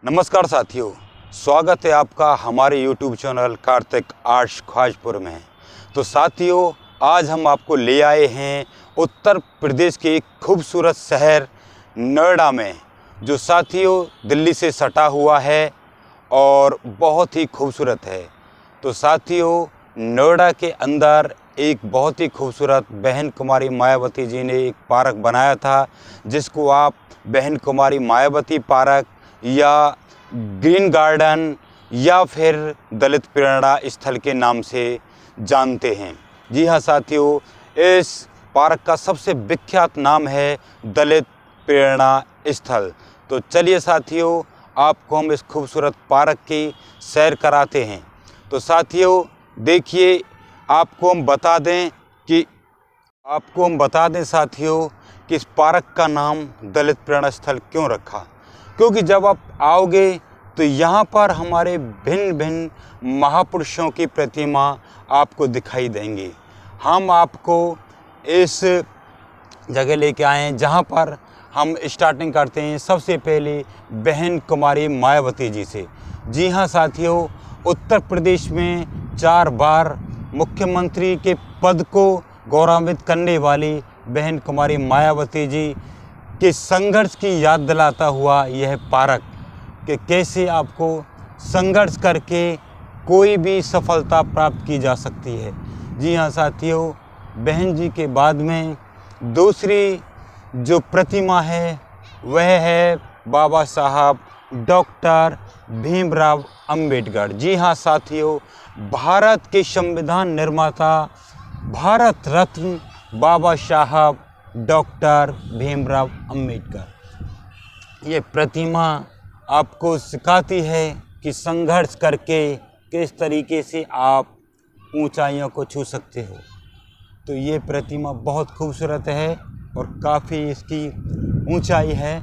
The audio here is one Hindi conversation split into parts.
नमस्कार साथियों, स्वागत है आपका हमारे YouTube channel Kartik arts Khwajpur में। तो साथियों, आज हम आपको ले आए हैं उत्तर प्रदेश के एक खूबसूरत शहर नोएडा में, जो साथियों दिल्ली से सटा हुआ है और बहुत ही खूबसूरत है। तो साथियों, नोएडा के अंदर एक बहुत ही खूबसूरत बहन कुमारी मायावती जी ने एक पार्क बनाया था, जिसको आप बहन कुमारी मायावती पार्क या ग्रीन गार्डन या फिर दलित प्रेरणा स्थल के नाम से जानते हैं। जी हाँ साथियों, इस पार्क का सबसे विख्यात नाम है दलित प्रेरणा स्थल। तो चलिए साथियों, आपको हम इस खूबसूरत पार्क की सैर कराते हैं। तो साथियों देखिए, आपको हम बता दें साथियों कि इस पार्क का नाम दलित प्रेरणा स्थल क्यों रखा। क्योंकि जब आप आओगे तो यहाँ पर हमारे भिन्न भिन्न महापुरुषों की प्रतिमा आपको दिखाई देंगी। हम आपको इस जगह लेके आए हैं जहाँ पर हम स्टार्टिंग करते हैं सबसे पहले बहन कुमारी मायावती जी से। जी हाँ साथियों, उत्तर प्रदेश में 4 बार मुख्यमंत्री के पद को गौरवान्वित करने वाली बहन कुमारी मायावती जी के संघर्ष की याद दिलाता हुआ यह पार्क, कि कैसे आपको संघर्ष करके कोई भी सफलता प्राप्त की जा सकती है। जी हाँ साथियों, बहन जी के बाद में दूसरी जो प्रतिमा है वह है बाबा साहब डॉक्टर भीमराव अंबेडकर। जी हाँ साथियों, भारत के संविधान निर्माता, भारत रत्न बाबा साहब डॉक्टर भीमराव अंबेडकर। ये प्रतिमा आपको सिखाती है कि संघर्ष करके किस तरीके से आप ऊंचाइयों को छू सकते हो। तो ये प्रतिमा बहुत खूबसूरत है और काफ़ी इसकी ऊंचाई है।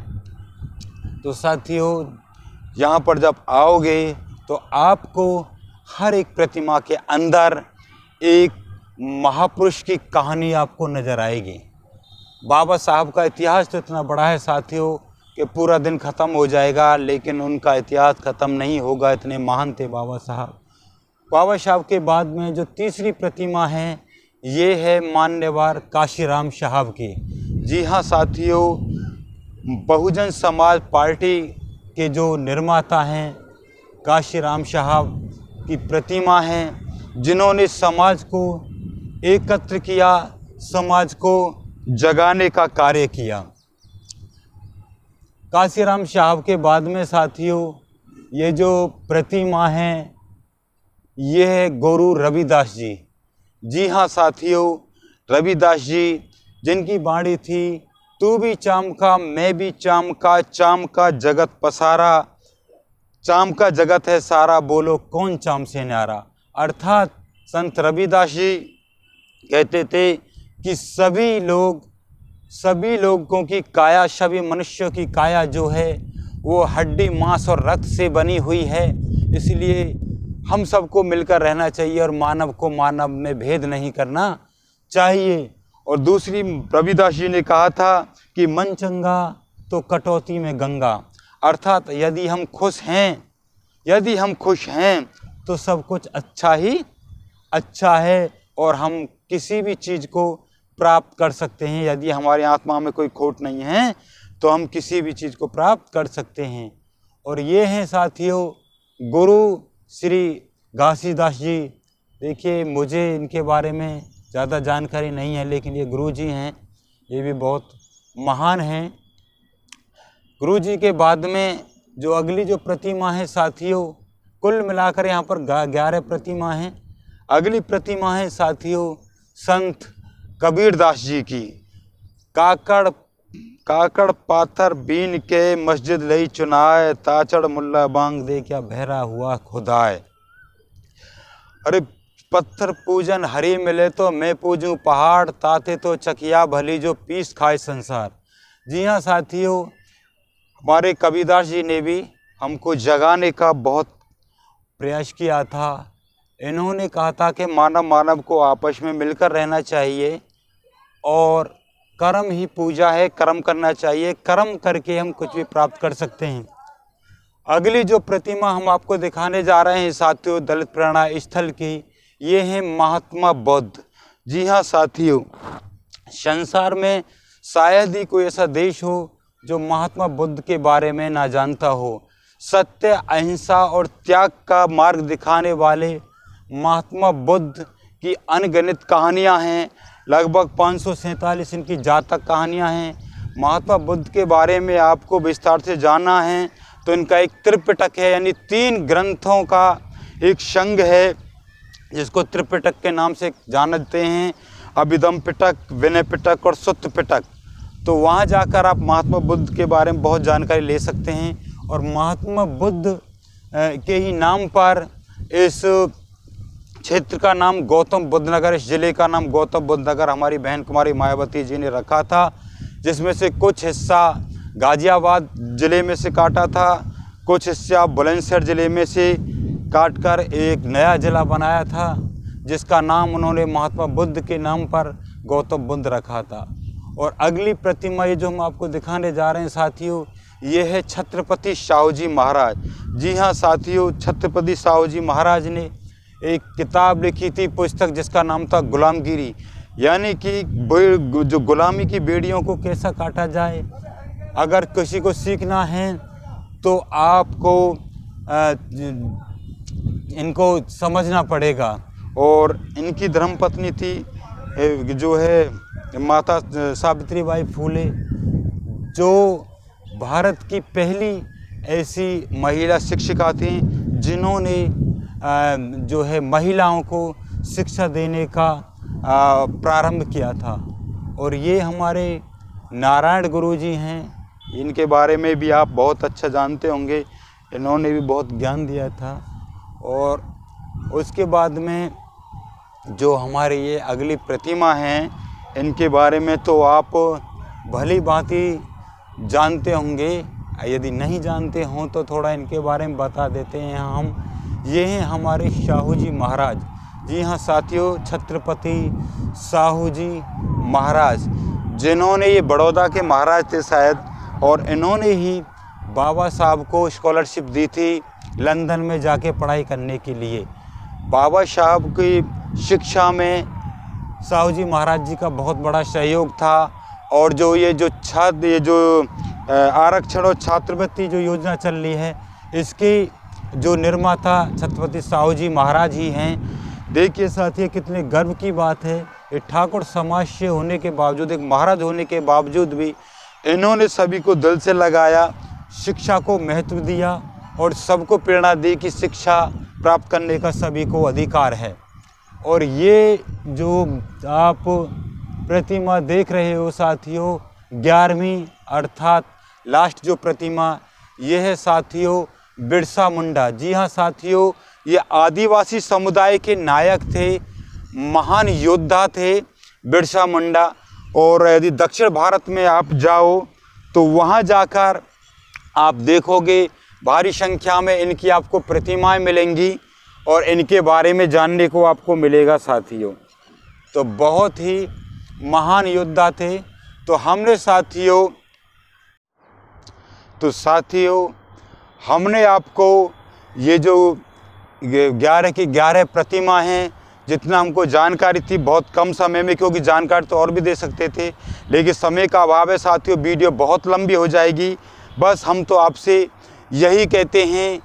तो साथियों, यहाँ पर जब आओगे तो आपको हर एक प्रतिमा के अंदर एक महापुरुष की कहानी आपको नज़र आएगी। बाबा साहब का इतिहास तो इतना बड़ा है साथियों कि पूरा दिन ख़त्म हो जाएगा, लेकिन उनका इतिहास ख़त्म नहीं होगा, इतने महान थे बाबा साहब। बाबा साहब के बाद में जो तीसरी प्रतिमा है ये है मान्यवर काशीराम साहब की। जी हाँ साथियों, बहुजन समाज पार्टी के जो निर्माता हैं काशीराम साहब की प्रतिमा है, जिन्होंने समाज को एकत्र किया, समाज को जगाने का कार्य किया। काशीराम साहब के बाद में साथियों ये जो प्रतिमा है ये है गुरु रविदास जी। जी हाँ साथियों, रविदास जी जिनकी वाणी थी, तू भी चाम का मैं भी चाम का जगत पसारा, चाम का जगत है सारा, बोलो कौन चाम से न्यारा। अर्थात संत रविदास जी कहते थे कि सभी लोगों की काया, सभी मनुष्यों की काया जो है वो हड्डी मांस और रक्त से बनी हुई है, इसलिए हम सबको मिलकर रहना चाहिए और मानव को मानव में भेद नहीं करना चाहिए। और दूसरी, रविदास जी ने कहा था कि मन चंगा तो कटौती में गंगा। अर्थात यदि हम खुश हैं तो सब कुछ अच्छा है और हम किसी भी चीज़ को प्राप्त कर सकते हैं। यदि हमारी आत्मा में कोई खोट नहीं है तो हम किसी भी चीज़ को प्राप्त कर सकते हैं। और ये हैं साथियों गुरु श्री घासीदास जी। देखिए, मुझे इनके बारे में ज़्यादा जानकारी नहीं है, लेकिन ये गुरु जी हैं, ये भी बहुत महान हैं। गुरु जी के बाद में जो अगली जो प्रतिमा है साथियों, कुल मिलाकर यहाँ पर 11 प्रतिमा हैं। अगली प्रतिमा है साथियों संत कबीरदास जी की। काकड़ पाथर बीन के मस्जिद लई चुनाए, ताचड़ मुल्ला बांग दे क्या बहरा हुआ खुदाए। अरे पत्थर पूजन हरी मिले तो मैं पूजूं पहाड़, ताते तो चकिया भली जो पीस खाए संसार। जी हाँ साथियों, हमारे कबीरदास जी ने भी हमको जगाने का बहुत प्रयास किया था। इन्होंने कहा था कि मानव को आपस में मिलकर रहना चाहिए और कर्म ही पूजा है, कर्म करना चाहिए, कर्म करके हम कुछ भी प्राप्त कर सकते हैं। अगली जो प्रतिमा हम आपको दिखाने जा रहे हैं साथियों दलित प्रेरणा स्थल की, ये है महात्मा बुद्ध। जी हाँ साथियों, संसार में शायद ही कोई ऐसा देश हो जो महात्मा बुद्ध के बारे में ना जानता हो। सत्य, अहिंसा और त्याग का मार्ग दिखाने वाले महात्मा बुद्ध की अनगिनत कहानियाँ हैं। लगभग 547 इनकी जातक कहानियाँ हैं। महात्मा बुद्ध के बारे में आपको विस्तार से जानना है तो इनका एक त्रिपिटक है, यानी 3 ग्रंथों का एक संघ है जिसको त्रिपिटक के नाम से जानते हैं। अभिधम पिटक, विनय पिटक और सुत्त पिटक। तो वहाँ जाकर आप महात्मा बुद्ध के बारे में बहुत जानकारी ले सकते हैं। और महात्मा बुद्ध के ही नाम पर इस क्षेत्र का नाम गौतम बुद्ध नगर, इस जिले का नाम गौतम बुद्ध नगर हमारी बहन कुमारी मायावती जी ने रखा था, जिसमें से कुछ हिस्सा गाजियाबाद ज़िले में से काटा था, कुछ हिस्सा बुलंदशहर ज़िले में से काटकर एक नया ज़िला बनाया था जिसका नाम उन्होंने महात्मा बुद्ध के नाम पर गौतम बुद्ध रखा था। और अगली प्रतिमा ये जो हम आपको दिखाने जा रहे हैं साथियों, ये है छत्रपति साहू जी महाराज। जी हाँ साथियों, छत्रपति साहू जी महाराज ने एक किताब लिखी थी, पुस्तक, जिसका नाम था गुलामगिरी, यानी कि जो गुलामी की बेड़ियों को कैसा काटा जाए। अगर किसी को सीखना है तो आपको इनको समझना पड़ेगा। और इनकी धर्मपत्नी थी जो है माता सावित्रीबाई फूले, जो भारत की पहली ऐसी महिला शिक्षिका थी जिन्होंने जो है महिलाओं को शिक्षा देने का प्रारंभ किया था। और ये हमारे नारायण गुरु जी हैं, इनके बारे में भी आप बहुत अच्छा जानते होंगे, इन्होंने भी बहुत ज्ञान दिया था। और उसके बाद में जो हमारे ये अगली प्रतिमा हैं, इनके बारे में तो आप भली भांति जानते होंगे, यदि नहीं जानते हों तो थोड़ा इनके बारे में बता देते हैं हम। ये हैं हमारे साहू जी महाराज। जी हाँ साथियों, छत्रपति साहू जी महाराज, जिन्होंने ये बड़ौदा के महाराज थे शायद, और इन्होंने ही बाबा साहब को स्कॉलरशिप दी थी लंदन में जाके पढ़ाई करने के लिए। बाबा साहब की शिक्षा में साहू जी महाराज जी का बहुत बड़ा सहयोग था। और जो आरक्षण और छात्रवृत्ति जो योजना चल रही है, इसकी जो निर्माता छत्रपति साहू जी महाराज ही हैं। देखिए साथियों, कितने गर्व की बात है, ये ठाकुर समाज से होने के बावजूद, एक महाराज होने के बावजूद भी इन्होंने सभी को दिल से लगाया, शिक्षा को महत्व दिया और सबको प्रेरणा दी कि शिक्षा प्राप्त करने का सभी को अधिकार है। और ये जो आप प्रतिमा देख रहे हो साथियों, 11वीं अर्थात लास्ट जो प्रतिमा, ये है साथियों बिरसा मुंडा। जी हाँ साथियों, ये आदिवासी समुदाय के नायक थे, महान योद्धा थे बिरसा मुंडा। और यदि दक्षिण भारत में आप जाओ तो वहाँ जाकर आप देखोगे भारी संख्या में इनकी आपको प्रतिमाएं मिलेंगी और इनके बारे में जानने को आपको मिलेगा साथियों। तो बहुत ही महान योद्धा थे। तो साथियों हमने आपको ये जो 11 की 11 प्रतिमा हैं, जितना हमको जानकारी थी बहुत कम समय में, क्योंकि जानकारी तो और भी दे सकते थे लेकिन समय का अभाव है साथियों, वीडियो बहुत लंबी हो जाएगी। बस हम तो आपसे यही कहते हैं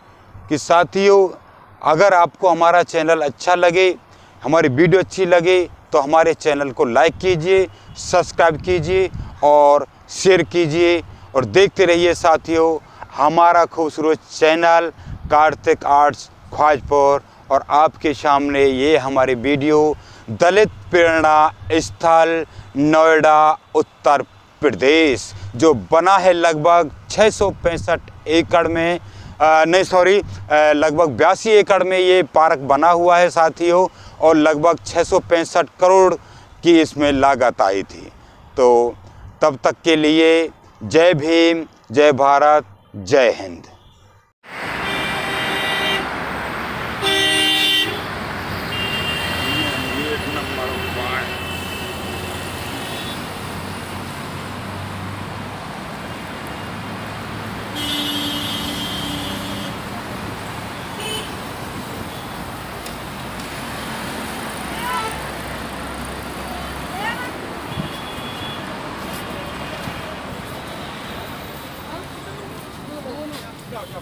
कि साथियों, अगर आपको हमारा चैनल अच्छा लगे, हमारी वीडियो अच्छी लगे तो हमारे चैनल को लाइक कीजिए, सब्सक्राइब कीजिए और शेयर कीजिए और देखते रहिए साथियों हमारा खूबसूरत चैनल कार्तिक आर्ट्स ख्वाजपुर। और आपके सामने ये हमारी वीडियो दलित प्रेरणा स्थल नोएडा उत्तर प्रदेश, जो बना है लगभग 665 एकड़ में, लगभग 82 एकड़ में ये पार्क बना हुआ है साथियों, और लगभग 665 करोड़ की इसमें लागत आई थी। तो तब तक के लिए जय भीम, जय भारत, जय हिंद। क्या